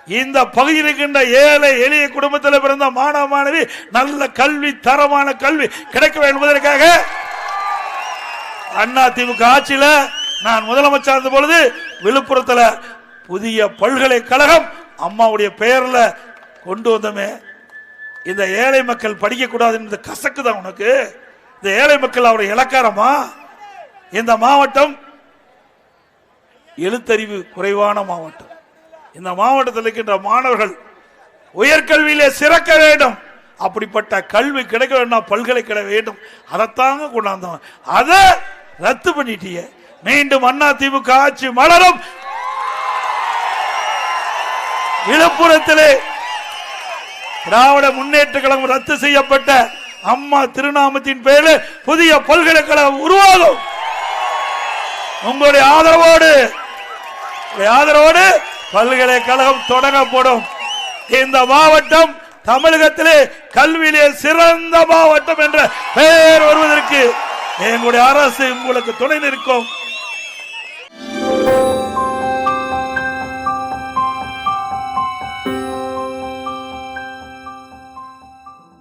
இந்த பகுதியில் இருக்கின்ற ஏழை எளிய குடும்பத்தில் பிறந்த மாணவ மாணவி நல்ல கல்வி, தரமான கல்வி கிடைக்க வேண்டும் என்பதற்காக அதிமுக ஆட்சியில் நான் முதலமைச்சர் இருந்த பொழுது விழுப்புரத்தில் புதிய பல்கலைக்கழகம் அம்மாவுடைய பெயர்ல கொண்டு வந்தோமே. இந்த ஏழை மக்கள் படிக்க கூடாது என்ற கசக்கு தான் உனக்கு. இந்த ஏழை மக்கள் அவருடைய இலக்காரமா? இந்த மாவட்டம் எழுத்தறிவு குறைவான மாவட்டம். இந்த மாவட்டத்தில் இருக்கின்ற மாணவர்கள் உயர்கல்வியிலே சிறக்க வேண்டும். அப்படிப்பட்ட கல்வி கிடைக்க வேண்டும், பல்கலைக்கழகம் வேண்டும். அதைத்தாங்க கொண்டாந்தோம். அதை ரத்து பண்ணிட்டீங்க. மீண்டும் அதிமுக ஆட்சி மலரும். விழுப்புரத்திலே திராவிட முன்னேற்ற கழகம் ரத்து செய்யப்பட்ட அம்மா திருநாமத்தின் பெயரில் புதிய பல்கலைக்கழகம் உருவாகும். உங்களுடைய ஆதரவோடு பல்கலைக்கழகம் தொடங்கப்படும். இந்த மாவட்டம் தமிழகத்திலே கல்வியிலே சிறந்த மாவட்டம் என்ற பெயர் வருவதற்கு எங்களுடைய அரசு உங்களுக்கு துணை நிற்கும்.